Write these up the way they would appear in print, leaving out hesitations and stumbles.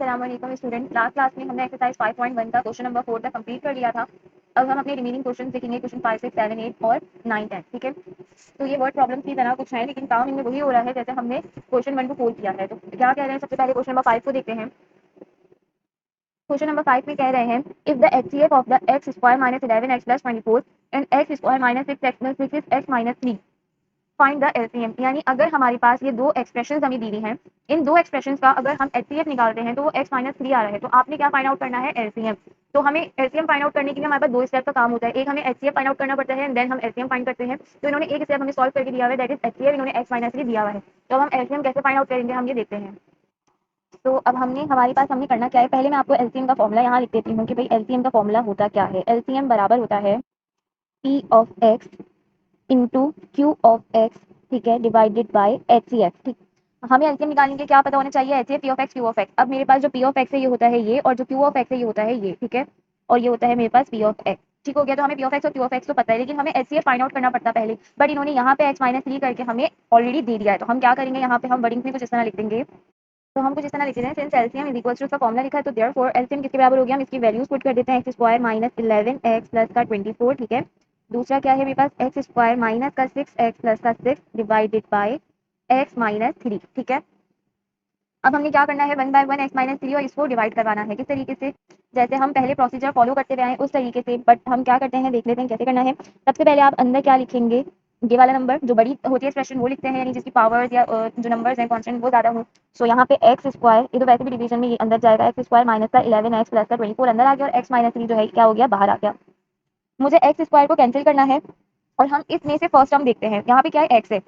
अस्सलाम वालेकुम student. Last class में हमने एक्सरसाइज 5.1 का क्वेश्चन नंबर 4 तक कंप्लीट कर लिया था। अब हम अपने रिमेनिंग क्वेश्चन देखेंगे, क्वेश्चन 5, 6, 7, 8 और 9, 10। ठीक है, तो ये वर्ड प्रॉब्लम की तरह कुछ है, लेकिन काम इनमें वही हो रहा है जैसे हमने क्वेश्चन 1 को फोल्ड किया है। तो क्या कह रहे हैं, सबसे पहले क्वेश्चन नंबर 5 को देखते हैं। क्वेश्चन नंबर 5 में कह रहे हैं, if the HCF of the x square minus 11 x plus 24 and x square minus 6 x plus 6 x minus 3 find the LCM. यानी अगर हमारे पास ये दो एक्सप्रेशंस हमें दी हुई हैं, इन दो एक्सप्रेशंस का अगर हम एचसीएफ निकालते हैं तो वो x माइनस 3 आ रहा है। तो आपने क्या फाइंड आउट करना है, एलसीएम। तो हमें एलसीएम फाइंड आउट करने के लिए हमारे पास दो स्टेप का काम होता है। एक हमें एचसीएफ फाइंड आउट करना पड़ता है, देन हम एलसीएम फाइंड करते हैं। तो इन्होंने एक स्टेप हमें सॉल्व करके दिया हुआ है, दैट इज एचसीएफ। इन्होंने x माइनस 3 दिया हुआ है। तो हम एलसीएम कैसे फाइंड आउट करेंगे, हम ये देखते हैं। तो अब हमने करना क्या है, पहले मैं आपको एलसीएम का फॉर्मूला यहाँ लिख देती हूँ कि भाई एलसीएम का फॉर्मूला होता क्या है। एलसीएम बराबर होता है P of X into Q of X, ठीक है, divided by H C F. ठीक, हमें एलसीएम निकालने के क्या पता होना चाहिए, H C F, P of X, Q of X. अब मेरे पास जो पी ऑफ एक्स है ये होता है ये, और जो क्यू ऑफ एक्स है ये होता है ये, ठीक है, और ये होता है मेरे पास पी ऑफ एक्स। ठीक हो गया, तो हमें पी ऑफ एक्स और क्यू ऑफ एक्स तो पता है, लेकिन हमें H C F find out करना पड़ता पहले। बट इन्होंने यहाँ पे एक्स माइनस 3 करके हमें ऑलरेडी दे दिया है। तो हम क्या करेंगे, यहाँ पे हम वर्डिंग में कुछ इस तरह लिख देंगे। तो हम कुछ इस तरह लिख देते हैं, since LCM is equals to, इसका फॉर्मूला लिखा है तो देयरफॉर एलसीएम किसके बराबर हो गया, हम इसकी वैल्यूज पुट कर देते हैं। X square minus 11 x plus का 24, ठीक है। दूसरा क्या है मेरे पास, एक्स स्क्वायर माइनस का 6 एक्स प्लस का 6 डिवाइडेड बाय एक्स माइनस 3, ठीक है। अब हमने क्या करना है, 1 बाय 1 एक्स माइनस 3 और इसको डिवाइड करवाना है। किस तरीके से, जैसे हम पहले प्रोसीजर फॉलो करते रहे हैं उस तरीके से। बट हम क्या करते हैं, देख लेते हैं कैसे करना है। सबसे पहले आप अंदर क्या लिखेंगे, ये वाला नंबर जो बड़ी होती है एक्सप्रेशन वो लिखते हैं, यानी जिसकी पावर्स या जो नंबर्स हैं कॉन्स्टेंट वो ज्यादा हो। सो यहाँ पे एक्स स्क्वायर, ये तो वैसे भी डिवीजन में ये अंदर जाएगा, एक्स स्क्वायर माइनस का 11 एक्स प्लस का 24 अंदर आ गया, और एक्स माइनस 3 जो है क्या हो गया, बाहर आ गया। मुझे एक्स स्क्वायर को कैंसिल करना है, और हम इसमें से फर्स्ट टर्म देखते हैं। यहाँ पे क्या है, एक्स है।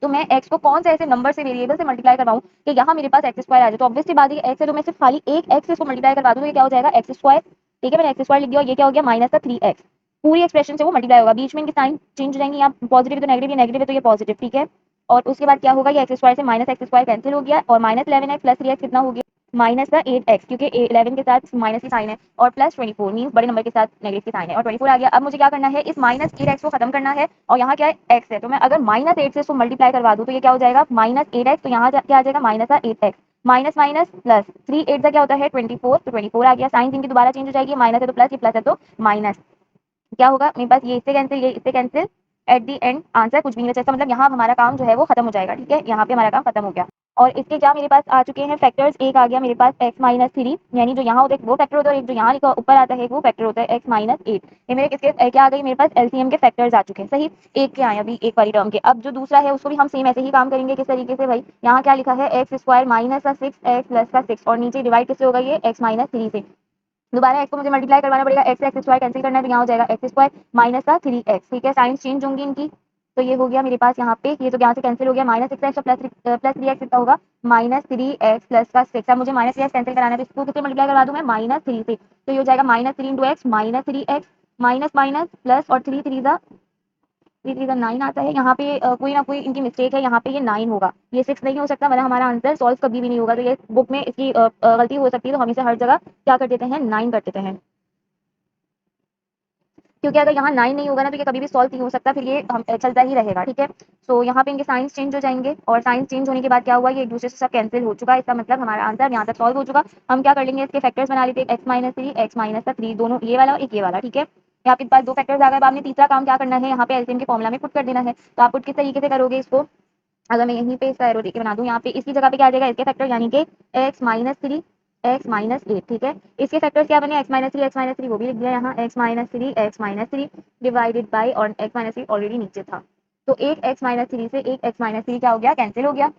तो मैं x को कौन से ऐसे नंबर से, वेरिएबल से मल्टीप्लाई करवाऊं कि यहाँ मेरे पास एक्स स्क्वायर आ जाए। तो ऑब्वियसली बात है, x है तो मैं सिर्फ खाली एक x इसको मल्टीप्लाई करवा दूं तो ये क्या हो जाएगा, एक्स स्क्वायर। ठीक है, मैंने एक्स स्क्वायर लिख दिया, और ये क्या हो गया, माइनस का 3x। पूरी एक्सप्रेशन से वो मल्टीप्लाई होगा, बीच में इनकी साइन चेंज हो जाएंगे, यहाँ पॉजिटिव है तो नेगेटिव, ये नेगेटिव है तो ये पॉजिटिव, ठीक है। और उसके बाद क्या होगा, ये एक्स स्क्वायर से माइनस एक्स स्क्वायर कैंसिल हो गया, और माइनस 11x प्लस 3x कितना हो गया, माइनस का 8x, क्योंकि 11 के साथ माइनस की साइन है, और प्लस 24 मीन बड़े नंबर के साथ नेगेटिव की साइन है, और 24 आ गया। अब मुझे क्या करना है, इस माइनस 8x को खत्म करना है, और यहाँ क्या है, x है। तो मैं अगर माइनस 8 से इसको मल्टीप्लाई करवा दूं तो ये क्या हो जाएगा, माइनस 8x। तो यहाँ क्या आ जाएगा, माइनस का 8x, माइनस माइनस प्लस 3 8 का क्या होता है 24, तो 24 आ गया। साइन इनकी दोबारा चेंज हो जाएगी, माइनस है तो प्लस, ये प्लस है तो माइनस। क्या होगा मेरे पास, ये इससे कैंसिल, ये इससे cancel, at the and answer कुछ भी नहीं बचा। इसका मतलब यहाँ हमारा काम जो है वो खत्म हो जाएगा, ठीक है, यहाँ पे हमारा काम खत्म हो गया। और इसके क्या मेरे पास आ चुके हैं फैक्टर्स, एक आ गया मेरे पास एक्स माइनस 3, यानी जो यहाँ होता है वो फैक्टर होता है, और एक जो यहाँ लिखा ऊपर आता है वो फैक्टर होता है एक्स माइनस 8। ये मेरे किसके क्या आ गई, मेरे पास एलसीएम के फैक्टर्स आ चुके हैं, सही, एक के आए अभी एक वाली टर्म के। अब जो दूसरा है उसको भी हम सेम ऐसे ही काम करेंगे। किस तरीके से भाई, यहाँ क्या लिखा है, एक्स स्क्वायर माइनस का 6 एक्स प्लस का 6, और नीचे डिवाइड किससे होगा, ये एक्स माइनस 3 से। दोबारा एक्स को मुझे मल्टीप्लाई करवाना पड़ेगा, एक्स एक्स स्क्वायर कैंसिल करना है तो यहाँ हो जाएगा एक्स स्क्वायर माइनस का 3x, ठीक है। साइंस चेंज होंगी इनकी, तो ये हो गया मेरे पास यहाँ पे, ये तो यहाँ से कैंसिल हो गया, माइनस 6x और प्लस 3x कितना होगा, माइनस 3x प्लस का 6। अब मुझे माइनस 3x कैंसिल कराना है तो इसको कितने मल्टीप्लाई करवा दूँ मैं, माइनस 3 से। तो ये हो जाएगा minus 3 into x minus 3x minus minus plus, और 3 3 थ्री थ्री का 9 आता है। यहाँ पे कोई ना कोई इनकी मिस्टेक है, यहाँ पे ये 9 होगा, ये 6 नहीं हो सकता, वरना हमारा आंसर सॉल्व कभी भी नहीं होगा। तो ये बुक में इसकी गलती हो सकती है, तो हम इसे हर जगह क्या कर देते हैं, 9 कर देते हैं, क्योंकि अगर यहाँ 9 नहीं होगा ना तो ये कभी भी सॉल्व नहीं हो सकता, फिर ये हम चलता ही रहेगा, ठीक है। सो यहाँ पे इनके साइंस चेंज हो जाएंगे, और साइंस चेंज होने के बाद क्या हुआ, ये एक दूसरे से सब कैंसिल हो चुका है। इसका मतलब हमारा आंसर यहाँ तक सॉल्व हो चुका। हम क्या कर लेंगे, इसके फैक्टर्स बना लेते हैं, एक्स माइनस 3 एक्स माइनस का 3, दोनों ये वाला और एक ये वाला, ठीक है। यहाँ पे पास दो फैक्टर्स आ गए। अब आपने तीसरा काम क्या करना है, यहाँ पे एलसीएम के फॉर्मूला में पुट कर देना है। तो आप पुट किस तरीके से करोगे इसको, अगर मैं यहीं पे इसका एरो देके बना दूं, यहाँ पे इसकी जगह पे क्या आ जाएगा, इसके फैक्टर यानी कि एक्स माइनस 3 एक्स माइनस 8, ठीक है। इसके फैक्टर्स क्या बने, एक्स माइनस 3 वो भी लिख दिया यहाँ, x minus three divided by, और एक्स माइनस 3 ऑलरेडी नीचे था। तो एक एक्स माइनस 3 से एक एक्स माइनस 3 क्या हो गया, कैंसिल हो गया।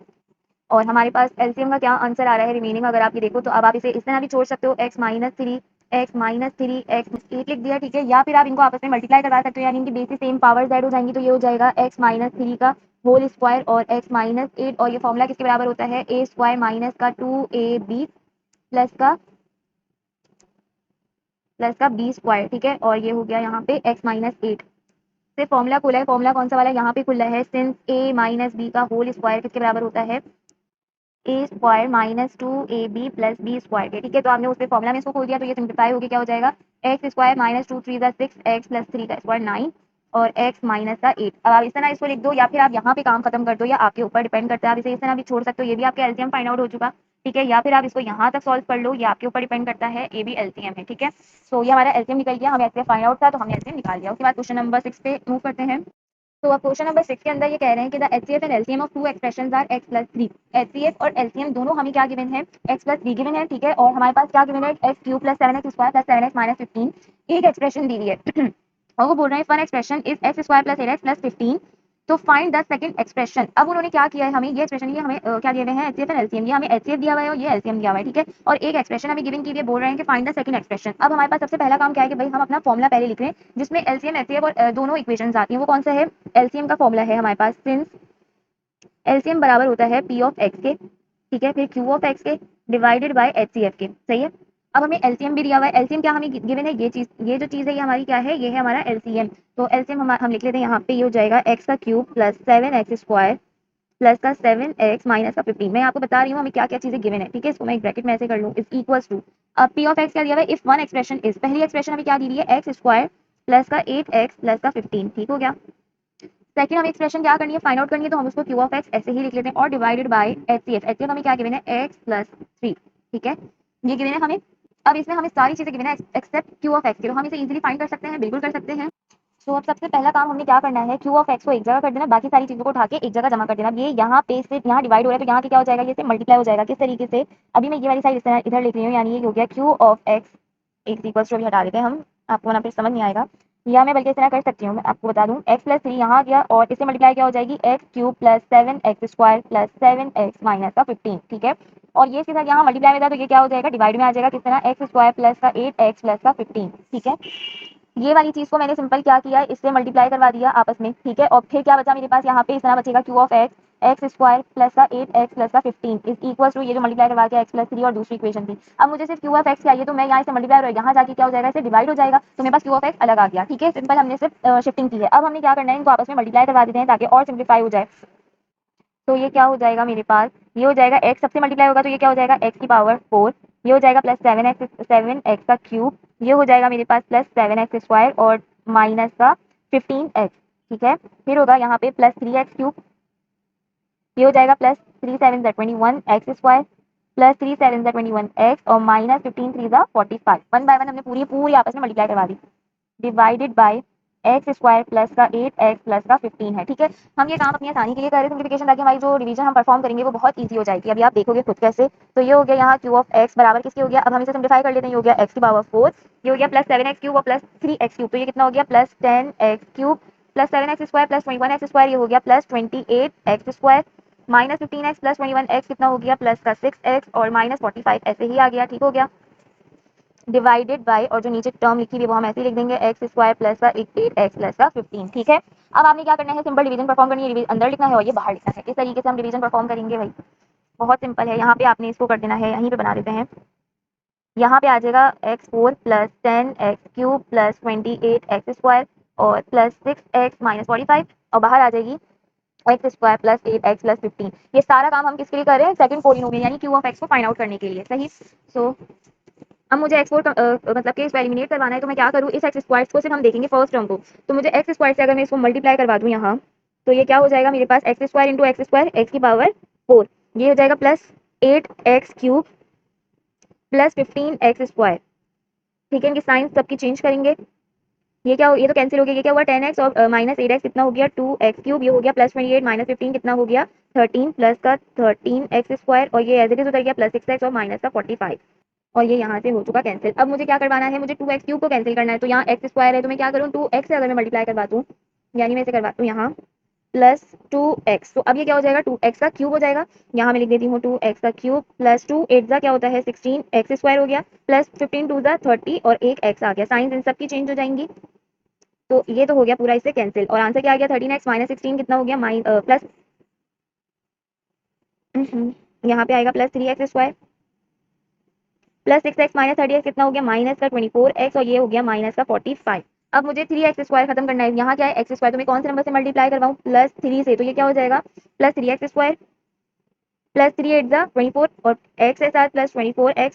और हमारे पास एलसीएम का क्या आंसर आ रहा है रिमेनिंग, अगर आप ये देखो तो अब आप इसे इस तरह भी छोड़ सकते हो, एक्स माइनस थ्री एक्स 8 लिख दिया, ठीक है। या फिर आप इनको आपस में मल्टीप्लाई करवा सकते हो, यानी इनकी बेसिस सेम पावर्स ऐड हो जाएंगी, तो ये हो जाएगा एक्स माइनस 3 का होल स्क्वायर और एक्स माइनस 8, और ये फॉर्मूला किसके बराबर होता है, ए स्क्वायर माइनस का 2ab प्लस का बी स्क्वायर, ठीक है। और ये हो गया यहाँ पे एक्स माइनस 8 से फॉर्मूला खुला है। फॉर्मूला कौन सा वाला यहाँ पे खुला है, सिंस a माइनस बी का होल स्क्वायर किसके बराबर होता है, a square minus 2ab plus b square के, ठीक है। तो आपने उस पर फॉर्मूला में इसको खोल दिया, तो ये सिंप्लीफाई होकर क्या हो जाएगा, x square minus 2 3 6 x plus 3 का स्क्वायर 9 और एक्स माइनस का 8। अब आप इस तरह इसको लिख दो, या फिर आप यहाँ पे काम खत्म कर दो, या आपके ऊपर डिपेंड करता है। आप इसे इस तरह भी छोड़ सकते हो, ये भी आपका एलसीएम फाइंड आउट हो चुका। ठीक है, या फिर आप इसको यहाँ तक सॉल्व कर लो, ये आपके ऊपर डिपेंड करता है। ए भी एलसीएम है, ठीक है। सो ये हमारा एलसीएम निकल गया, हमें एचसीएफ फाइंड आउट था तो हमने एलसीएम निकाल लिया। उसके बाद क्वेश्चन नंबर 6 पे मूव करते हैं। तो अब क्वेश्चन नंबर 6 के अंदर ये कह रहे हैं कि the HCF and LCM of two expressions are x + 3। HCF और एलसीएम दोनों हमें क्या गिवन है, x + 3 गिवन है, ठीक है। और हमारे पास क्या गिवन है, x³ + 7x² + 7x - 15 एक एक्सप्रेशन दी हुई है। और वो बोल रहे हैं one expression is x² + 8x + 15। तो फाइंड द सेकंड एक्सप्रेशन। अब उन्होंने क्या किया है, हमें ये एक्सप्रेशन, ये हमें क्या दिए हुए हैं, एचसीएफ एंड एलसीएम। ये हमें एचसीएफ दिया हुआ है और ये एलसीएम दिया हुआ है, ठीक है। और एक एक्सप्रेशन हमें गिवन की लिए बोल रहे हैं कि फाइंड द सेकंड एक्सप्रेशन। अब हमारे पास सबसे पहला काम क्या है कि भाई हम अपना फॉर्मुला पहले लिख रहे हैं जिसमें एलसीएम एचसीएफ और दोनों इक्वेशंस आती हैं। वो कौन सा है, एलसीएम का फॉर्मुला है हमारे पास, सिंस एलसीएम बराबर होता है पी ऑफ एक्स के, ठीक है, फिर क्यू ऑफ एक्स के डिवाइडेड बाय एचसीएफ के, सही है। अब हमें एलसीएम भी दिया हुआ है, एलसीएम क्या हमें गिवन है, ये चीज, ये जो चीज है ये हमारी क्या है, ये है हमारा एलसीएम। तो एलसीएम हम लिख लेते हैं यहाँ पे, ये हो जाएगा एक्स का क्यूब प्लस 7x² प्लस का 7x माइनस का 15। मैं आपको बता रही हूँ हमें क्या क्या चीजें गिवन है, ठीक है। इसको मैं एक ब्रैकेट में ऐसे कर लूँ, इज इक्वल्स टू, अब पी ऑफ एक्स क्या दिया हुआ है, इफ वन एक्सप्रेशन इज, पहली एक्सप्रेशन हमें क्या दी हुई है, x² प्लस का 8x प्लस का 15, ठीक हो गया। सेकंड हमें एक्सप्रेशन क्या करनी है, फाइंड आउट करनी है, तो हम उसको क्यू ऑफ एक्स ऐसे ही लिख लेते हैं और डिवाइडेड बाय एचसीएफ। एचसीएफ हमें क्या गिवन है, एक्स प्लस 3, ठीक है, ये गिवन है हमें। अब इसमें हमें सारी चीजें गिवन है एक्सेप्ट क्यू ऑफ एक्स के, तो हम इसे इजीली फाइंड कर सकते हैं, बिल्कुल कर सकते हैं। तो अब सबसे पहला काम हमने क्या करना है, क्यू ऑफ एक्स को एक जगह कर देना, बाकी सारी चीजों को उठा के एक जगह जमा कर देना। ये यहाँ पे से यहाँ डिवाइड हो रहा है तो यहाँ के क्या हो जाएगा, ये से मल्टीप्लाई हो जाएगा। किस तरीके से, अभी मैं ये वाली साइड इस तरह इधर लिख रही हूँ, यानी ये हो गया क्यू ऑफ एक्स एक इक्वल्स टू, अभी हटा देते हैं हम, आपको वरना फिर समझ नहीं आएगा। या मैं बल्कि इस तरह कर सकती हूँ, मैं आपको बता दूँ, x + 3 यहाँ आ गया और इससे मल्टीप्लाई क्या हो जाएगी, x³ + 7x² + 7x माइनस का 15, ठीक है। और ये इसके साथ यहाँ मल्टीप्लाई में था तो ये क्या हो जाएगा, डिवाइड में आ जाएगा, किस तरह, x² प्लस का 8x प्लस का 15, ठीक है। ये वाली चीज को मैंने सिंपल क्या किया, इससे मल्टीप्लाई करवा दिया आपस में, ठीक है। और फिर क्या बचा मेरे पास यहाँ पे, इस तरह बचेगा Q of x x² plus का 8x प्लस का 15 इज इक्वल टू, ये जो मल्टीप्लाई करवा के x + 3 और दूसरी इक्वेशन थी। अब मुझे सिर्फ क्यू ऑफ एक्स चाहिए, तो मैं यहाँ से मल्टीप्लाई और यहाँ जाके क्या हो जाएगा, इसे डिवाइड हो जाएगा, तो मेरे पास क्यू ऑफ एक्स अलग आ गया, ठीक है। सिंपल हमने सिर्फ शिफ्टिंग की है। अब हमने क्या करना है, इनको आपस में मल्टीप्लाई करवा देते हैं ताकि और सिंप्लीफाई हो जाए। तो ये क्या हो जाएगा मेरे पास, ये हो जाएगा x सबसे मल्टीप्लाई होगा तो ये क्या हो जाएगा, x की पावर 4, ये हो जाएगा प्लस 7x का क्यूब, ये हो जाएगा मेरे पास प्लस 7x² और माइनस का 15x, ठीक है। फिर होगा यहाँ पे प्लस 3x³ ये हो जाएगा प्लस 3 7 21x² प्लस 3 7 21x और माइनस 15 3 45। वन बाय वन हमने पूरी पूरी आपस में मल्टीप्लाई करवा दी, डिवाइडेड बाय x² प्लस का 8x प्लस का 15 है, ठीक है। हम ये काम अपनी आसानी के लिए कर रहे हैं सिंप्लीफिकेशन, ताकि हमारी जो रिवीजन हम परफॉर्म करेंगे वो बहुत ईजी हो जाएगी। अभी आप देखोगे खुद कैसे। तो ये हो गया यहाँ क्यू ऑफ एक्स बराबर किसके हो गया, अब हम इसे सिंप्लीफाई कर लेते हैं, ये हो गया x की पावर 4, ये हो गया प्लस 7x³ और प्लस 3x³, तो ये कितना हो गया, plus 10x³ plus 7x² plus 21x² ये हो गया plus 28x² minus 15x plus 21x कितना हो गया, प्लस का 6x और माइनस 45 ऐसे ही आ गया, ठीक हो गया। डिवाइडेड बाय, और जो नीचे टर्म लिखी हुई है वो हम ऐसे ही लिख देंगे, x² प्लस का 8x प्लस का 15, ठीक है। अब आपने क्या करना है, सिंपल डिवीजन परफॉर्म करनी है, अंदर लिखना है और ये बाहर लिखना है। किस तरीके से हम डिवीजन परफॉर्म करेंगे भाई, बहुत सिंपल है। यहाँ पे आपने इसको कर देना है, यहीं पे बना देते हैं। यहाँ पे आ जाएगा x4 plus 10x³ plus 28x² और प्लस 6x माइनस 45, और बाहर आ जाएगी x² प्लस 8x प्लस 15। ये सारा काम हम किसके लिए कर रहे हैं, सेकंड पॉलिनोमियल यानी क्यू ऑफ एक्स को फाइंड आउट करने के लिए, सही। सो अब मुझे x4 मतलब कि इसको एलिमिनेट करवाना है, तो मैं क्या करूँ, इस x² को सिर्फ हम देखेंगे फर्स्ट टर्म को। तो मुझे x² से अगर मैं इसको मल्टीप्लाई करवा दूँ यहाँ, तो ये क्या हो जाएगा मेरे पास, x² इंटू x² x की पावर 4, ये हो जाएगा प्लस 8x³ प्लस 15x², ठीक है। इनकी साइंस सबकी चेंज करेंगे। ये क्या हो, ये तो कैंसिल हो गया, ये क्या हुआ 10x और माइनस 8x कितना हो गया 2x³ ये हो गया प्लस 28 माइनस 15 कितना हो गया 13 प्लस का 13x² और ये एज इट इज उतर गया प्लस 6x और माइनस का 45, और ये यहाँ से हो चुका कैंसिल। अब मुझे क्या करवाना है, मुझे 2x³ को कैंसिल करना है, तो यहाँ x² है तो मैं क्या करूँ, 2x से अगर मैं मल्टीप्लाई करवा दूँ, यानी मैं इसे करवाती हूँ यहाँ प्लस 2x, तो अब ये क्या हो जाएगा 2x का क्यूब हो जाएगा। यहाँ मैं लिख देती हूँ 2x का क्यूब प्लस 2 8 क्या होता है 16x² हो गया प्लस 15 2 30 और एक x आ गया, साइंस इन सब की चेंज हो जाएंगी। तो ये तो हो गया पूरा इससे कैंसिल, और आंसर क्या आ गया 13x माइनस 16 कितना हो गया प्लस यहाँ पे आएगा plus 3x² plus 6x minus 30x कितना हो गया माइनस का 24x और ये हो गया माइनस का 45। अब मुझे 3x² खत्म करना है, यहाँ क्या है x², तो मैं कौन से नंबर से मल्टीप्लाई करवाऊँ, प्लस 3 से, तो ये क्या हो जाएगा प्लस 3x² प्लस 3 8 24 और x के साथ प्लस 24x,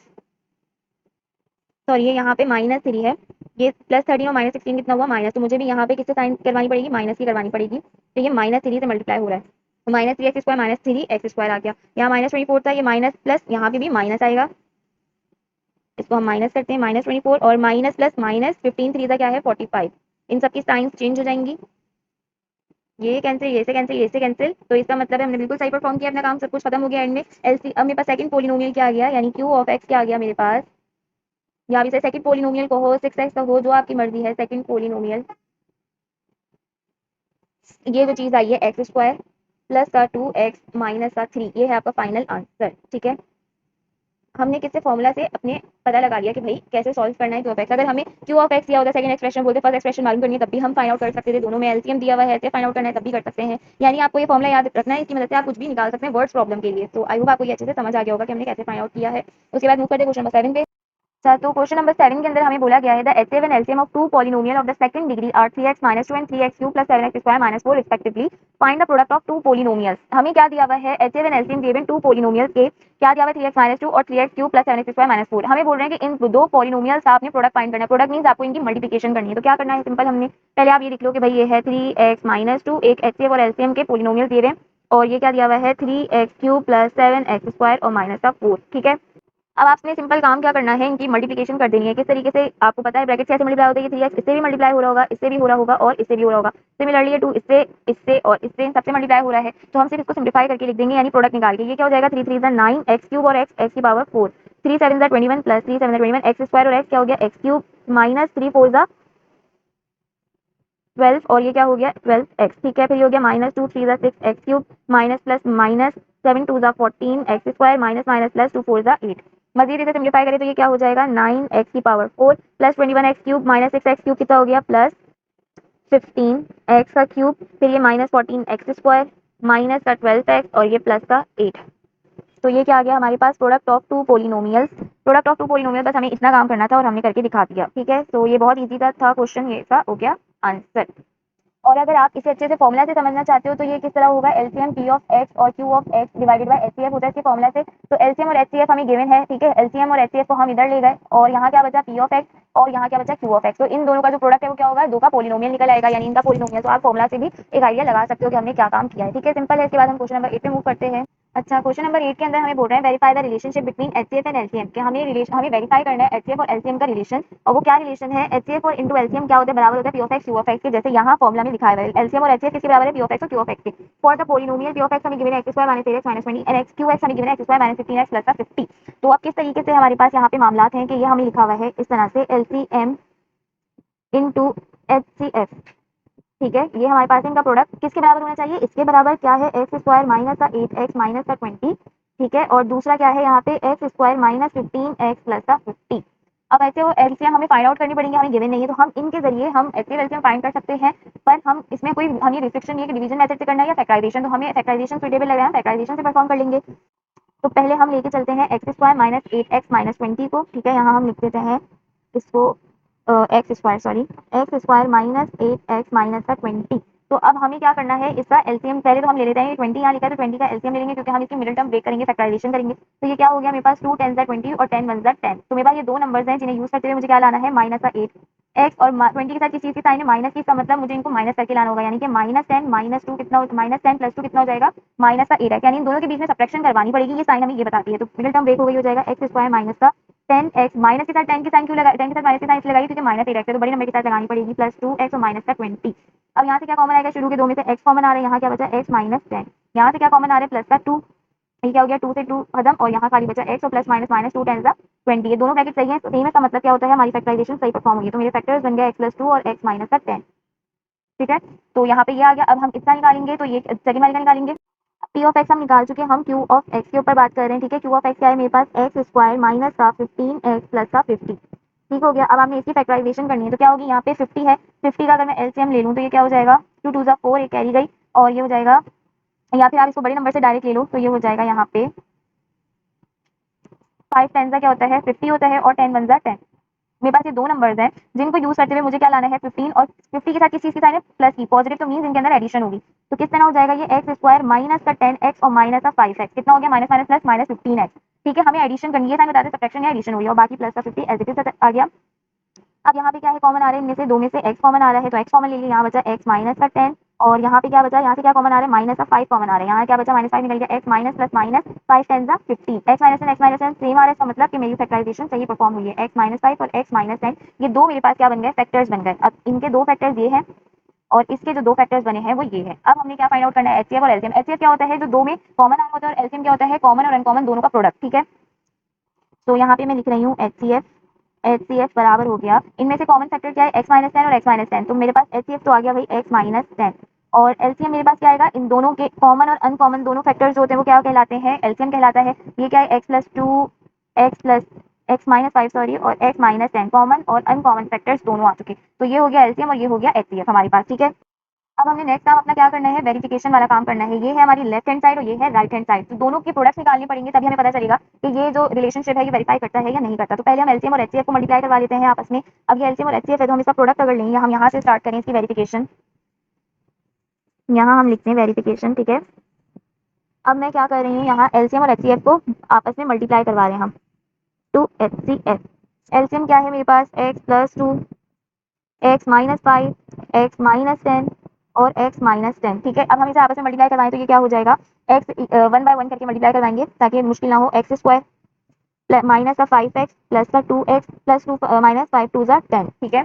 सॉरी ये यहाँ पे माइनस 3 है, ये प्लस 13 और माइनस 16 कितना हुआ माइनस, तो मुझे भी यहाँ पे किससे साइन करवानी पड़ेगी, माइनस की करवानी पड़ेगी, तो ये माइनस 3 से मल्टीप्लाई हो रहा है। तो माइनस 3x² माइनस 3x² आ गया। यहाँ -24 था, ये माइनस प्लस यहाँ पे भी माइनस आएगा, इसको हम माइनस करते हैं, -24 और माइनस प्लस माइनस 15 3 का क्या है 45। इन सबकी साइंस चेंज हो जाएंगी, ये कैंसिल, ये से कैंसिल, ये से कैंसिल। तो इसका मतलब है हमने बिल्कुल सही परफॉर्म किया अपना काम, सब कुछ खत्म हो गया एंड में। एलसी अब मेरे पास सेकंड पोलिनोमियल क्या आ गया, यानी क्यू ऑफ एक्स क्या आ गया मेरे पास, या भी से सेकंड पोलिनोमियल को हो 6x का हो, जो आपकी मर्जी है। सेकंड पोलिनोमियल ये जो चीज आई है x² प्लस का 2x माइनस का 3, ये है आपका फाइनल आंसर। ठीक है, हमने किससे फॉर्मूला से अपने पता लगा लिया कि भाई कैसे सॉल्व करना है क्यू ऑफ एक्स। अगर हमें क्यू ऑफ एक्स दिया होता सेकंड एक्सप्रेशन बोलते फर्स्ट एक्सप्रेशन मालूम करनी है तब भी हम फाइंड आउट कर सकते थे, दोनों में एलसीएम दिया हुआ है ऐसे फाइंड आउट करना है तब भी कर सकते हैं। यानी आपको ये फॉर्मूला याद रखना है, इसकी मदद से आप कुछ भी निकाल सकते हैं वर्ड्स प्रॉब्लम के लिए। तो आई होप आपको ये अच्छे से समझ आ गया होगा कि हमने कैसे फाइंड आउट किया है। उसके बाद मूव करते हैं क्वेश्चन नंबर 7 पे। अच्छा, तो क्वेश्चन नंबर 7 के अंदर हमें बोला गया है the HCF and LCM of two polynomial of the second degree are 3x - 2 and 3x³ + 7x² - 4 respectively, find the product of two polynomials. हमें क्या दिया हुआ है, HCF and LCM given two polynomials के, क्या दिया हुआ है 3x - 2 और 3x³ + 7x² - 4। हमें बोल रहे हैं कि इन दो पॉलिनोमियल्स का आपने प्रोडक्ट फाइंड करना है। प्रोडक्ट मींस आपको इनकी मल्टीप्लिकेशन करनी है। तो क्या करना है, सिंपल, हमने पहले आप ये लिख लो कि भाई ये है 3x - 2, एक एचसीएफ और एलसीएम के पॉलिनोमियल दिए हुए हैं, और ये क्या दिया हुआ है 3x³ + 7x² और माइनस का 4। ठीक है, अब आपने सिंपल काम क्या करना है, इनकी मल्टीप्लिकेशन कर देनी है। किस तरीके से आपको पता है, ब्रैकेट से ऐसे मल्टीप्लाई होता है, ये 3x इससे भी मल्टीप्लाई हो रहा होगा, इससे भी हो रहा होगा और इससे भी हो रहा होगा। सिमिलरली ये 2 इससे, इससे और इससे, इन सबसे मल्टीप्लाई हो रहा है। तो हम सिर्फ इसको सिंप्लीफाई करके लिख देंगे, यानी प्रोडक्ट निकाल के। ये क्या हो जाएगा, 3 3 9 x³ और x की पावर 4, 3 7 21 प्लस 3 7 21 x² और x क्या हो गया x³ माइनस 3 4 12 और ये क्या हो गया 12x। ठीक है, फिर ये हो गया -2 3 6 x³ minus plus minus 7 2 14 x² minus minus plus 2 4 8। मजीद इसे सिम्प्लीफाई करें तो ये क्या हो जाएगा 9x की power 4 plus 21x³ minus 6x³ कितना हो गया प्लस 15x का क्यूब, फिर ये -14x² माइनस का 12x और ये प्लस का 8। तो ये क्या आ गया हमारे पास, product of two polynomials. Product of two polynomial, बस हमें इतना काम करना था और हमने करके दिखा दिया। ठीक है, तो ये बहुत इजी था क्वेश्चन, ये इसका हो गया आंसर। और अगर आप इसे अच्छे से फॉर्मूला से समझना चाहते हो तो ये किस तरह होगा, एलसीएम पी ऑफ एक्स और Q of x divided by HCF होता है इसके फॉर्मूला से। तो एलसीएम और एचसीएफ हमें गिवन है, ठीक है, एलसीएम और एचसीएफ को हम इधर ले गए और यहाँ क्या बचा पी ऑफ एक्स और यहाँ क्या बचा क्यू ऑफ एक्स। तो इन दोनों का जो प्रोडक्ट है वो क्या होगा, दो का पोलिनोमियल निकल आएगा, यानी इनका पोलिनोमियल। तो आप फॉर्मूला से भी एक आइडिया लगा सकते हो कि हमने क्या काम किया है। ठीक है, सिंपल है। इसके बाद हम क्वेश्चन नंबर 8 पे मूव करते हैं। अच्छा, क्वेश्चन नंबर 8 के अंदर हमें बोल रहे हैं verify the relationship between HCF and LCM, कि हमें वेरीफाई करना है एचसीएफ और एलसीएम का रिलेशन। और वो क्या रिलेशन है, एचसीएफ और इनटू एलसीएम क्या होता है, बराबर होता है P of X Q of x के। जैसे यहाँ फॉर्मूला में लिखा है एलसीएम और एचसीएफ किसके बराबर है, पी ऑफ एक्स और क्यू ऑफ एक्स के। For the polynomial P of x हमें गिवन है x² - 8x - 20 and x Q x हमें गिवन है x² - 15x प्लस का 50। तो अब किस तरीके से हमारे पास यहाँ पे मामलात हैं कि ये हमें लिखा हुआ है इस तरह से एलसीएम इनटू एचसीएफ। ठीक है, ये हमारे पास इनका प्रोडक्ट किसके बराबर होना चाहिए, इसके बराबर क्या है x² माइनस का 8x माइनस का 20। ठीक है, और दूसरा क्या है यहाँ पे x² माइनस 15x प्लस का 50। अब ऐसे वो एलसीएम हमें फाइंड आउट करनी पड़ेंगे, हमें गिवन नहीं है, तो हम इनके जरिए हम एचसीएफ एलसीएम फाइंड कर सकते हैं। पर हम इसमें कोई हमें रिस्ट्रिक्शन नहीं है कि डिवीजन मेथड से करना है या फैक्टराइजेशन, तो हमें फैक्टराइजेशन सुटेबल लग रहा है, हम फैक्टराइजेशन से परफॉर्म कर लेंगे। तो पहले हम लेके चलते हैं x² माइनस 8x माइनस 20 को। ठीक है, यहाँ हम लिख देते हैं इसको x² sorry x² minus 8x minus का 20। तो अब हमें क्या करना है, इसका एलसीएम पहले तो हम ले लेते हैं, 20 यहाँ लिखा है तो 20 का एलसीएम ले लेंगे क्योंकि हम इसकी मिडिल टर्म ब्रेक करेंगे, फैक्टराइजेशन करेंगे। तो ये क्या हो गया मेरे पास 2 10 20 और 10 1 10। तो मेरे पास ये दो नंबर्स हैं जिन्हें यूज करते हुए मुझे क्या लाना है, माइनस का 8 एक्स और 20 के साथ किस चीज की साइन है, माइनस की। इसका मतलब मुझे इनको माइनस करके लाना होगा, यानी कि -10 -2 कितना, -10 + 2 कितना हो जाएगा, माइनस का 8 यानी इन दोनों के बीच में सब्ट्रैक्शन करवानी पड़ेगी, ये साइन हमें ये बताती है। तो मिडिल टर्म ब्रेक हो गई, हो जाएगा x² माइनस का 10x माइनस के साथ 10 की साइन क्यों लगा, 10 के साथ माइनस की साइन इसलिए लगाई क्योंकि माइनस 8x है, तो बड़ी नंबर के साथ लगानी पड़ेगी, प्लस 2x और माइनस का 20। अब यहाँ से क्या कॉमन आएगा, शुरू के दो में से x कॉमन आ रहा है, यहाँ क्या बचा x माइनस 10। यहाँ से क्या कॉमन आ रहा है, प्लस का 2, ये क्या हो गया 2 से 2 खत्म और यहाँ खाली बचा x और प्लस माइनस माइनस 2 10 20। ये दोनों ब्रैकेट सही है, तो सही में का मतलब क्या होता है, हमारी फैक्टराइजेशन सही परफॉर्म होगी। तो मेरे फैक्टर्स बन गया x+2 और x माइनस का 10। ठीक है, तो यहाँ पे ये आ गया। अब हम इसका निकालेंगे, तो ये सेकंड वाले का निकालेंगे। पी ऑफ एक्स हम निकाल चुके हैं, हम क्यू ऑफ एक्स के ऊपर बात कर रहे हैं। ठीक है, क्यू ऑफ एक्स क्या है मेरे पास, x² माइनस का 15x प्लस का 50। ठीक हो गया, अब हमने इसकी फैक्टराइजेशन करनी है, तो क्या होगी, यहाँ पे 50 है, 50 का अगर मैं एलसीएम ले लूँ तो ये क्या हो जाएगा 2 2 4, ये कैरी गई और ये हो जाएगा, या फिर आप इसको बड़े नंबर से डायरेक्ट ले लो तो ये हो जाएगा यहाँ पे 5 10 क्या होता है 50 होता है और 10 1 10। मेरे पास ये दो नंबर्स हैं जिनको यूज करते हुए मुझे क्या लाना है 15 और 50 के साथ किस चीज की साइन है, प्लस की, पॉजिटिव, तो मींस इनके अंदर एडिशन होगी। तो किस तरह हो जाएगा ये x² माइनस का 10x और माइनस का 5x कितना हो गया, minus minus plus minus 15x। ठीक है, हमें एडिशन करनी है, साइन बता दें सब्ट्रैक्शन या एडिशन हुई है, और बाकी प्लस का 50 एज इट इज आ गया। अब यहाँ पे क्या है कॉमन आ रहा है, इनमें से दो में से x कॉमन आ रहा है, तो x कॉमन ले लिया, यहाँ बचा x माइनस का 10 और यहाँ पे क्या बचा, यहाँ से क्या कॉमन आ रहा है, माइनस का 5 कॉमन आ रहा है, यहाँ क्या बचा -5 निकल गया, x minus plus minus 5 10 15, x minus same आ रहा है, इसका मतलब कि मेरी फैक्टराइजेशन सही परफॉर्म हुई है, x माइनस 5 और x माइनस 10 ये दो मेरे पास क्या बन गए, फैक्टर्स बन गए। अब इनके दो फैक्टर्स ये हैं और इसके जो दो फैक्टर्स बने हैं वो ये है। अब हमने क्या फाइंड आउट करना है, एचसीएफ और एलसीएम। एचसीएफ क्या होता है, जो दो में कॉमन आ होता है, और एलसीएम क्या होता है, कॉमन और अनकॉमन दोनों का प्रोडक्ट। ठीक है, तो यहाँ पे मैं लिख रही हूँ एचसीएफ बराबर हो गया, इनमें से कॉमन फैक्टर क्या है, x माइनस 10 और x माइनस 10, तो मेरे पास एचसीएफ तो आ गया भाई x माइनस 10, और एलसीएम मेरे पास क्या आएगा, इन दोनों के कॉमन और अनकॉमन दोनों फैक्टर्स जो होते हैं वो क्या कहलाते हैं, एलसीएम कहलाता है। ये क्या है, x+2 x माइनस 5 सॉरी, और x माइनस 10 कॉमन और अनकॉमन फैक्टर्स दोनों आ चुके, तो ये हो गया एलसीएम और ये हो गया एचसीएफ हमारे पास। ठीक है, अब हमने नेक्स्ट काम अपना क्या करना है, वेरिफिकेशन वाला काम करना है। ये है हमारी लेफ्ट हैंड साइड और ये है राइट हैंड साइड, तो दोनों की प्रोडक्ट्स निकालनी पड़ेंगे, तभी हमें पता चलेगा कि ये जो रिलेशनशिप है ये वेरीफाई करता है या नहीं करता। तो पहले हम एलसीएम और एचसीएफ को मल्टीप्लाई करवा लेते हैं आपस में। अब ये एलसीएम और एचसीएफ है तो हम इसका प्रोडक्ट अगर लेंगे, हम यहाँ से स्टार्ट करें इसकी वेरिफिकेशन, यहाँ हम लिखते हैं वेरिफिकेशन। ठीक है, अब मैं क्या कर रही हूँ, यहाँ एलसीएम और एचसीएफ को आपस में मल्टीप्लाई करवा रहे हैं हम, टू एचसीएफ। एलसीएम क्या है मेरे पास, x+2 x minus 5 x minus 10 और x माइनस 10। ठीक है, अब हम इसे आपस में मल्टीप्लाई करवाएं तो ये क्या हो जाएगा, x 1 बाय 1 करके मल्टीप्लाई करवाएंगे ताकि मुश्किल ना हो, एक्स स्क्वायर माइनस का 5x प्लस का 2x प्लस 2 माइनस 5 2 10। ठीक है,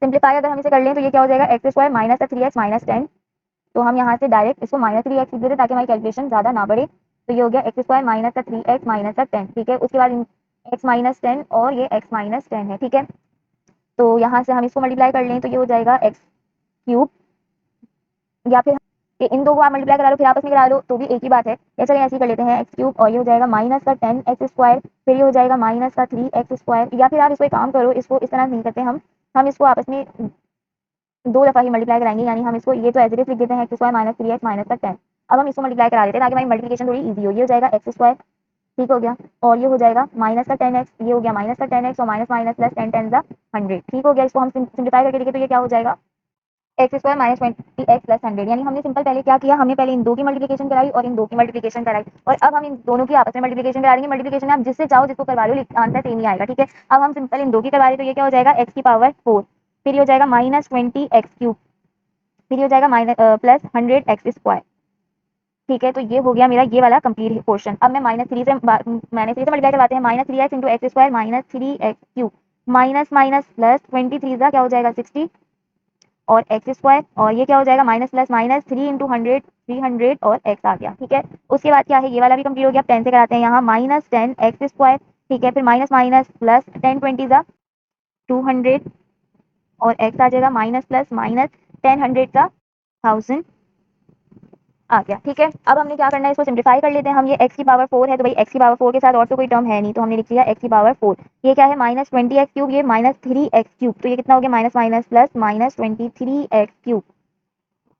सिंप्लीफाई अगर हम इसे कर लें तो ये क्या हो जाएगा, एक्स स्क्वायर माइनस का 3x माइनस 10, तो हम यहाँ से डायरेक्ट इसको -3x लिख देते ताकि हमारी कैलकुलेशन ज़्यादा ना बढ़े, तो ये हो गया एक्स स्क्वायर माइनस का 3x माइनस का 10। ठीक है, उसके बाद x माइनस 10 और ये x माइनस 10 है। ठीक है, तो यहाँ से हम इसको मल्टीप्लाई कर लें तो ये हो जाएगा एक्स क्यूब, या फिर इन दो को आप मल्टीप्लाई करा लो फिर आपस में करा लो तो भी एक ही बात है, या चलिए ऐसे ही कर लेते हैं, एक्स क्यूब और ये हो जाएगा माइनस का 10x स्क्वायर, फिर ये हो जाएगा माइनस का 3x स्क्वायर, या फिर आप इसको एक काम करो, इसको इस तरह नहीं करते हम इसको आपस में दो दफा ही मल्टीप्लाई कराएंगे, यानी हम इसको ये तो एज इट इज लिख देते हैं x square minus 3x minus का 10। अब हम इसको मल्टीप्लाई करा देते हैं ताकि हमारी मल्टीप्लिकेशन थोड़ी ईजी हो, ये हो जाएगा एक्स स्क्वायर, ठीक हो गया, और ये हो जाएगा माइनस का 10x, ये हो गया माइनस का 10x और माइनस माइनस प्लस 10 10 100। ठीक हो गया, इसको हम सिंप्लीफाई करके देखें तो ये क्या हो जाएगा, x square minus 20x plus 100, यानी हमने सिंपल पहले क्या किया, हमने पहले इन दो की मल्टीप्लिकेशन कराई और इन दो की मल्टीप्लिकेशन कराई, और अब हम इन दोनों की आपस में मल्टीप्लिकेशन करा देंगे। मल्टीप्लिकेशन आप जिससे चाहो जिसको करवा लो, आंसर सेम ही आएगा। ठीक है, अब हम सिंपल इन दो की करवा रहे तो ये क्या हो जाएगा, एक्स की पावर 4, फिर ये हो जाएगा -20x3, फिर ये हो जाएगा माइनस प्लस 100x स्क्वायर। ठीक है, तो ये हो गया मेरा ये वाला कंप्लीट पोर्शन। अब मैं -3 से मल्टीप्लाई करवाते हैं, -3x into x square minus 3x3 minus minus plus 23 क्या हो जाएगा 60 और एक्स स्क्वायर, और ये क्या हो जाएगा माइनस प्लस माइनस 3 इंटू 100 300 और एक्स आ गया। ठीक है, उसके बाद क्या है, ये वाला भी कंप्लीट हो गया। 10 से कराते हैं यहाँ -10x स्क्वायर, ठीक है, फिर माइनस माइनस प्लस 10 20 200 और एक्स आ जाएगा माइनस प्लस माइनस 10 100 1000 आ गया। ठीक है, अब हमने क्या करना है, इसको सिंप्लीफाई कर लेते हैं हम। ये x की पावर 4 है तो भाई x की पावर 4 के साथ और तो कोई टर्म है नहीं, तो हमने लिख लिया x की पावर 4। ये क्या है, -20x3, ये -3x3, तो ये कितना हो गया, माइनस माइनस प्लस -23x3,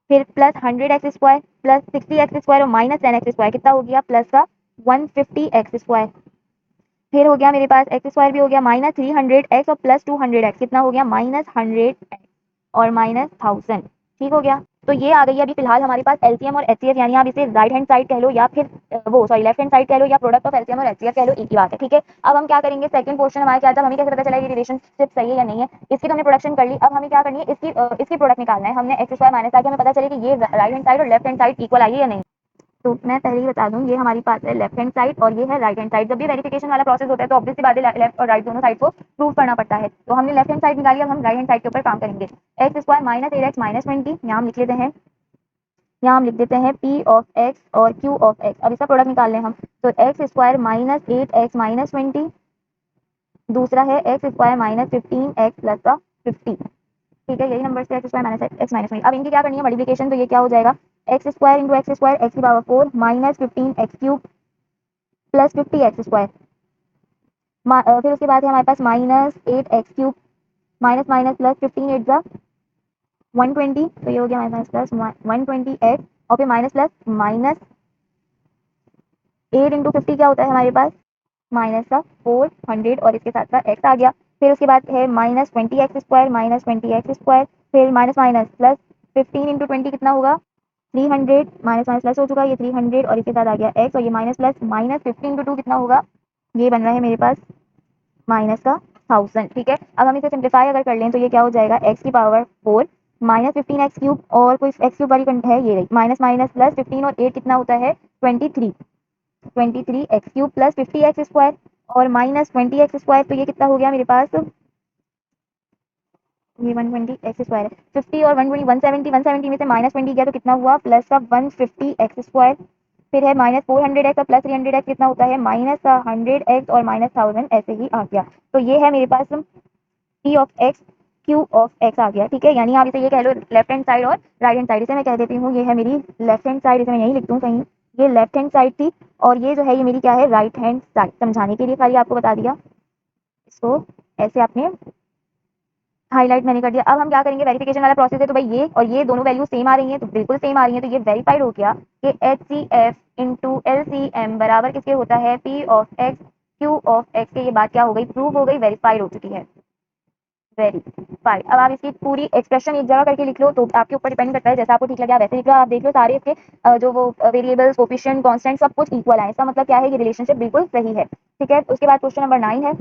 फिर plus 100x square plus 60x square और माइनस 10x स्क्वायर, कितना हो गया, प्लस का 150x स्क्वायर, फिर हो गया मेरे पास एक्स स्क्वायर भी हो गया -300x और प्लस 200x, कितना हो गया, -100x और -1000। ठीक हो गया, तो ये आ गई है अभी फिलहाल हमारे पास एलसीएम और एचसीएफ, यानी आप इसे राइट हैंड साइड कह लो या फिर वो सॉरी लेफ्ट हैंड साइड कह लो या प्रोडक्ट ऑफ एलसीएम और एचसीएफ कह लो, एक ही बात है। ठीक है, अब हम क्या करेंगे, सेकंड क्वेश्चन हमारे क्या था, हमें कैसे पता चला ये रिलेशनशिप सही है या नहीं है, इसकी तो हमने प्रोडक्शन कर ली। अब हमें क्या करनी है, इसकी प्रोडक्ट निकालना है हमने, एक्स स्क्वायर माइनस, ताकि हमें पता चले कि ये राइट हैंड साइड और लेफ्ट हैंड साइड इक्वल आई है या नहीं। तो मैं पहले ही बता दूं, ये हमारी पास है लेफ्ट हैंड साइड और ये है राइट हैंड साइड। जब भी वेरिफिकेशन वाला प्रोसेस होता है तो ऑब्वियसली बात है लेफ्ट और राइट दोनों साइड को प्रूव करना पड़ता है। तो हमने लेफ्ट हैंड साइड निकाली, अब हम राइट हैंड साइड के ऊपर काम करेंगे। X square minus 8x minus 20, यहाँ हम लिख लेते हैं, यहाँ हम लिख देते हैं P ऑफ x और Q ऑफ x। अब इसका प्रोडक्ट निकाल लें हम, तो एक्स स्क्वायर -8x माइनस 20, दूसरा है एक्स स्क्वायर -15x प्लस का 50। ठीक है, यही नंबर से x square minus x minus 20। अब इनकी क्या करनी है मल्टीप्लिकेशन, तो ये क्या हो जाएगा, x square into x square x की power 4 -15x³ plus 50x square, फिर उसके बाद है हमारे पास -8x³ माइनस माइनस प्लस 15 8 120, तो ये हो गया हमारे पास प्लस 120x, और फिर माइनस प्लस -8 इंटू 50 क्या होता है हमारे पास, माइनस का 400 और इसके साथ का x आ गया। फिर उसके बाद है -20x² -20x², फिर माइनस माइनस प्लस 15 इंटू 20 कितना होगा 300, माइनस माइनस प्लस हो चुका है ये 300 और इसके साथ आ गया x, और ये माइनस प्लस -15 इंटू 2 कितना होगा, ये बन रहा है मेरे पास माइनस का 1000। ठीक है, अब हम इसे सिंप्लीफाई अगर कर लें तो ये क्या हो जाएगा, x की पावर 4 -15x³ और कोई x³ वाली है, ये रही, माइनस माइनस प्लस 15 और 8 कितना होता है 23, 23x³ प्लस 50x² और माइनस 20x², तो ये कितना हो गया मेरे पास, ये 120x² है, 50 और 120 170, 170 में से -20 गया तो कितना हुआ, प्लस का 150x², फिर है -400x और प्लस 300x कितना होता है -100x और -1000, ऐसे ही आ गया। तो ये है मेरे पास p of x q of x आ गया, ठीक है। यानी आप इसे ये कह लो लेफ्ट हैंड साइड और राइट हैंड साइड, इसे मैं कह देती हूँ ये है मेरी लेफ्ट हैंड साइड, इसे मैं यही लिख दूँ कहीं, ये लेफ्ट हैंड साइड थी और ये जो है ये मेरी क्या है राइट हैंड साइड, समझाने के लिए खाली आपको बता दिया, इसको ऐसे आपने हाईलाइट मैंने कर दिया। अब हम क्या करेंगे, वेरिफिकेशन वाला प्रोसेस है, तो भाई ये और ये दोनों वैल्यू सेम आ रही हैं, तो बिल्कुल सेम आ रही हैं, तो ये वेरीफाइड हो गया कि HCF इंटू LCM बराबर किसके होता है P of x Q of x के, ये बात क्या हो गई, प्रूव हो गई, वेरीफाइड हो चुकी है, वेरीफाइड। अब आप इसकी पूरी एक्सप्रेशन एक जगह करके लिख लो, तो आपके ऊपर डिपेंड करता है, जैसा आपको ठीक लगे आप वैसे लिख लो। आप देख लो सारे इसके जो वो वेरिएबल्स, कोफिशिएंट, कांस्टेंट सब कुछ इक्वल है, इसका मतलब क्या है, ये रिलेशनशिप बिल्कुल सही है, ठीक है। उसके बाद क्वेश्चन नंबर 9 है।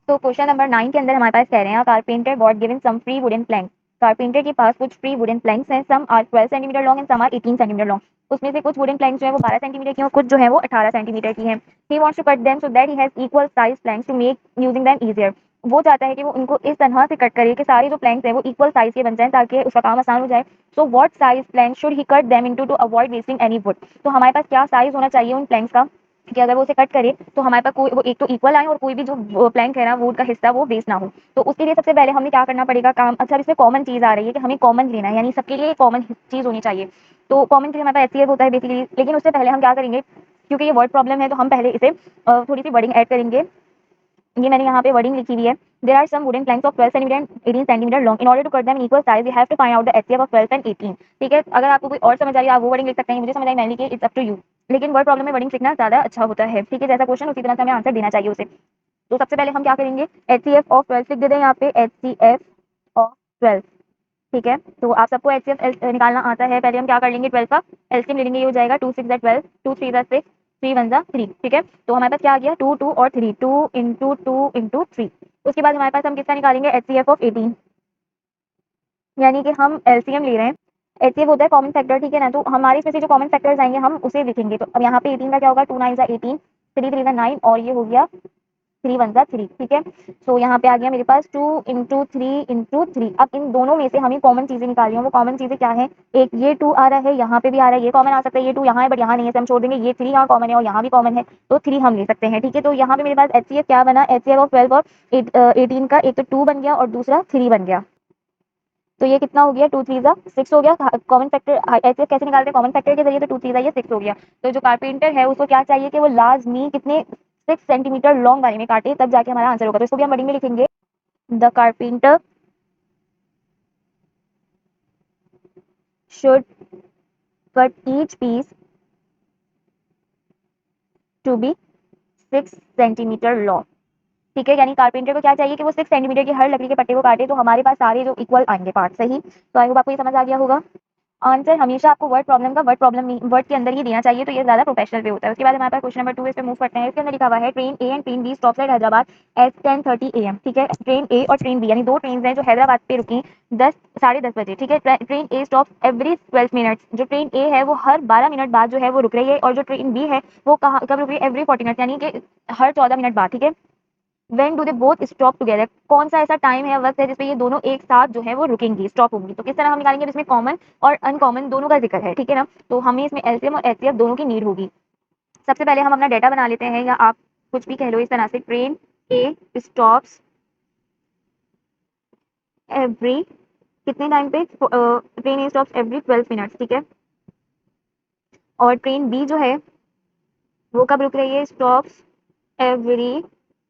तो क्वेश्चन नंबर 9 के अंदर हमारे पास कह रहे हैं carpenter got given some free wooden plank, carpenter के पास कुछ फ्री वुडन प्लैंक्स हैं, some are 12 centimetre long and some are 18 centimetre long, उसमें से कुछ वुडन प्लैंक्स जो है वो 12 सेंटीमीटर की और कुछ जो है वो 18 सेंटीमीटर की हैं। He wants to cut them so that he has equal size planks to make using them easier, वो चाहता है कि वो उनको इस तरह से कट करे कि सारे जो प्लैंक्स हैं वो इक्वल साइज के बन जाएं ताकि उसका काम आसान हो जाए। So what size plank should he cut them into to avoid wasting any wood, तो हमारे पास क्या साइज होना चाहिए उन प्लैंक्स का कि अगर वो उसे कट करे तो हमारे पास कोई वो एक तो इक्वल आए और कोई भी जो प्लैंक है ना वुड का हिस्सा वो वेस्ट ना हो। तो उसके लिए सबसे पहले हमें क्या करना पड़ेगा काम, अच्छा इसमें कॉमन चीज आ रही है कि हमें कॉमन लेना है, यानी सबके लिए कॉमन चीज होनी चाहिए, तो कॉमन चीज हमारे पास एचसीएफ होता है बेसिकली। लेकिन उससे पहले हम क्या करेंगे, क्योंकि ये वर्ड प्रॉब्लम है तो हम पहले इसे थोड़ी सी वर्डिंग ऐड करेंगे। ये मैंने यहाँ पे वर्डिंग लिखी हुई है, there are some wooden planks of 12 centimetre and 18 centimetre long, in order to cut them in equal size you have to find out the HCF of 12 and 18, ठीक है। अगर आपको कोई और समझ आ रही है आप वो वर्डिंग लिख सकते हैं, मुझे समझ आई मैंने लिखी, इट्स अप टू यू, लेकिन वर्ड प्रॉब्लम में वर्डिंग सीखना ज्यादा अच्छा होता है, ठीक है। जैसा क्वेश्चन उसी तरह से हमें आंसर देना चाहिए उसे। तो सबसे पहले हम क्या करेंगे, HCF ऑफ 12 लिख देते हैं यहाँ पे, HCF ऑफ 12, ठीक है। तो आप सबको HCF निकालना आता है, पहले हम क्या कर लेंगे 12 का एलसीएम ले लेंगे, ये हो जाएगा 2 6 12, 2 3 6, 3 1 3, ठीक है। तो हमारे पास क्या आ गया 2 2 और 3, 2 इंटू 2 इंटू 3। उसके बाद हमारे पास हम किसका निकालेंगे HCF ऑफ 18, यानी कि हम एलसीएम ले रहे हैं, एचसीएफ होता है कॉमन फैक्टर, ठीक है ना। तो हमारे इसमें से जो कॉमन फैक्टर्स आएंगे हम उसे लिखेंगे, तो अब यहाँ पे 18 का क्या होगा 2 9 18, 3 3 9 और ये हो गया 3 1 3, ठीक है। सो यहाँ पे आ गया मेरे पास 2 इंटू 3 इंटू 3। अब इन दोनों में से हमें कॉमन चीजें निकालनी है, वो कॉमन चीजें क्या है, एक ये 2 आ रहा है, यहाँ पे भी आ रहा है, ये कॉमन आ सकता है, ये 2 यहाँ है बट यहाँ नहीं है, हम छोड़ देंगे, ये 3 यहाँ कॉमन है और यहाँ भी कॉमन है, तो 3 हम ले सकते हैं, ठीक है। तो यहाँ पे मेरे पास एचसीएफ क्या बना, एचसीएफ ऑफ 12 और 18 का एक तो 2 बन गया और दूसरा 3 बन गया, तो ये कितना हो गया 2 3 6 हो गया। कॉमन फैक्टर एचसीएफ कैसे निकालते हैं, कॉमन फैक्टर के जरिए, तो 2 3 ये 6 हो गया। तो जो कारपेंटर है उसको क्या चाहिए कि वो लाजमी कितने 6 सेंटीमीटर लॉन्ग वाले में काटे, तब जाके हमारा आंसर होगा। तो इसको भी हम वर्डिंग में लिखेंगे, the carpenter should cut each piece to be 6 centimetre long, ठीक है। यानी कारपेंटर को क्या चाहिए कि वो 6 सेंटीमीटर की हर लकड़ी के पट्टे को काटे, तो हमारे पास सारे जो इक्वल आएंगे पार्ट, सही। तो आई होप आपको ये समझ आ गया होगा। आंसर हमेशा आपको वर्ड प्रॉब्लम का वर्ड के अंदर ही देना चाहिए, तो ये ज्यादा प्रोफेशनल वे होता है। उसके बाद हमारे पास क्वेश्चन नंबर 2 इस पे मूव करते हैं। इसके अंदर लिखा हुआ है train A and train B stops at Hyderabad at 10:30 AM, ठीक है। ट्रेन ए और ट्रेन बी यानी दो ट्रेन हैं जो हैदराबाद पे रुकी 10 साढ़े 10 बजे, ठीक है। ट्रेन ए स्टॉप एवरी 12 मिनट्स, जो ट्रेन ए है वो हर 12 मिनट बाद जो है वो रुक रही है, और जो ट्रेन बी है वो कब रुक रही है, एवरी 40 मिनट, यानी कि हर 14 मिनट बाद, ठीक है। When do they both stop together, कौन सा ऐसा टाइम है, वक्त है जिसपे ये दोनों एक साथ जो है वो रुकेंगी, स्टॉप होंगी। तो किस तरह हम निकालेंगे, इसमें कॉमन और अनकॉमन दोनों का जिक्र है, ठीक है ना। तो हमें इसमें एलसीएम और एचसीएफ दोनों की नीड होगी। सबसे पहले हम अपना डेटा बना लेते हैं, या आप कुछ भी कह लो इस तरह से, ट्रेन ए स्टॉप्स एवरी कितने टाइम पे, ट्रेन ए स्टॉप्स एवरी 12 मिनट्स, ठीक है। और ट्रेन बी जो है वो कब रुक रही है, स्टॉप्स एवरी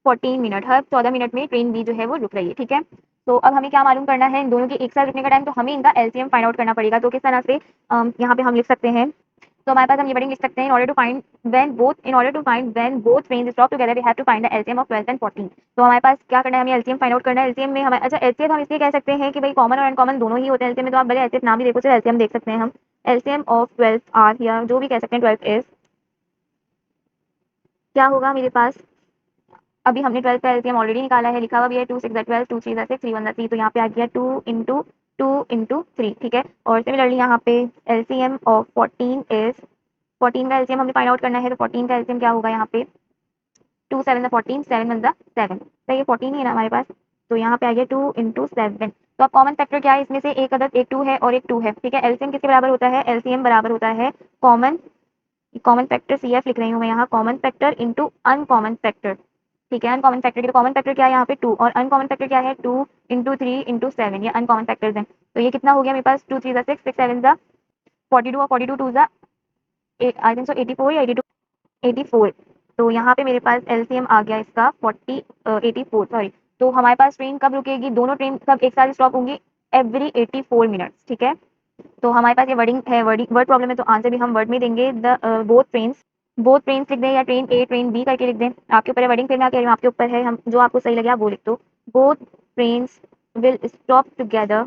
14 मिनट, हर 14 मिनट में ट्रेन बी जो है वो रुक रही है, ठीक है। तो अब हमें क्या मालूम करना है, इन दोनों के एक साथ रुकने का टाइम, तो हमें इनका एलसीएम फाइंड आउट करना पड़ेगा। तो किस तरह से यहाँ पे हम लिख सकते हैं, तो हमारे पास हम ये वर्डिंग लिख सकते हैं, in order to find when both trains stop together we have to find the LCM of 12 and 14। तो हमारे पास क्या करना है, हमें एलसीएम फाइंड आउट करना है। एलसीएम में हमारे, अच्छा एलसीएम हम इसलिए कह सकते हैं कि भाई कॉमन और अनकॉमन दोनों ही होते हैं एलसीएम में, तो आप भले एलसीएम ना भी देखो, सिर्फ एलसीएम देख सकते हैं हम। एलसीएम ऑफ 12 आर, या जो भी कह सकते हैं 12 इज, क्या होगा मेरे पास, अभी हमने 12 का एलसीएम ऑलरेडी निकाला है, लिखा हुआ भी है 2 6 12, 2 3 6, 3 1 3, तो यहाँ पे आ गया 2 इंटू 2 × 3, ठीक है। और सिमिलरली यहाँ पे एलसीएम ऑफ 14 इज 14 का एलसीएम हमने फाइंड आउट करना है, तो 14 का एलसीएम क्या होगा यहाँ पे 2 7 14 7 1 7, तो ये 14 ही है ना हमारे पास, तो यहाँ पे आ गया 2 × 7। तो अब कॉमन फैक्टर क्या है इसमें से, एक अदद एक 2 है और एक 2 है, ठीक है। एलसीएम किसके बराबर होता है, एलसीएम बराबर होता है कॉमन कॉमन फैक्टर सीएफ लिख रही हूँ मैं यहाँ, common factor into uncommon factor, ठीक है। अनकॉमन फैक्टर की तो कॉमन फैक्टर क्या है यहाँ पे 2 और अनकॉमन फैक्टर क्या है 2 × 3 × 7, ये अनकॉमन फैक्टर्स हैं। तो ये कितना हो गया मेरे पास 2 3 6 6 7 42 और 42 2 आई थिंक सो 84 या 82 84। तो यहाँ पे मेरे पास एलसीएम आ गया इसका 84 सॉरी। तो हमारे पास ट्रेन कब रुकेगी, दोनों ट्रेन कब एक साथ स्टॉप होंगी, एवरी 84 मिनट्स, ठीक है। तो हमारे पास ये वर्डिंग है, वर्ड प्रॉब्लम है, तो आंसर भी हम वर्ड में देंगे, द बोथ ट्रेन्स लिख दें या ट्रेन ए ट्रेन बी करके लिख दें, आपके ऊपर है वर्डिंग, फिर मैं कह रही हूँ आपके ऊपर है, हम जो आपको सही लगे आप वो लिख दो। Both trains will stop together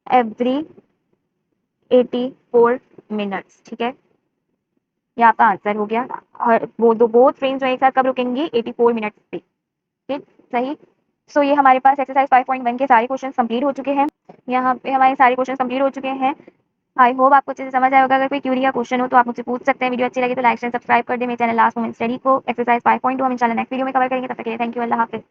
every 84 minutes, ठीक है। ये आपका आंसर हो गया। हर वो दो बोथ ट्रेन जो एक साथ कब रुकेंगी 84 मिनट्स पे, ठीक सही। सो ये हमारे पास एक्सरसाइज 5.1 के सारे क्वेश्चन कंप्लीट हो चुके हैं। यहाँ पे हमारे सारे क्वेश्चन कंप्लीट हो चुके हैं। आई होप आपको अच्छे से समझ आया होगा। अगर कोई क्यूरी या क्वेश्चन हो तो आप मुझसे पूछ सकते हैं। वीडियो अच्छी लगी तो लाइक एंड सब्सक्राइब कर दे मेरे चैनल लास्ट मोमेंट स्टडी को। एक्सरसाइज 5.2 हम इंशाल्लाह नेक्स्ट वीडियो में कवर करेंगे। तब तक के लिए थैंक यू, अल्लाह हाफिज़।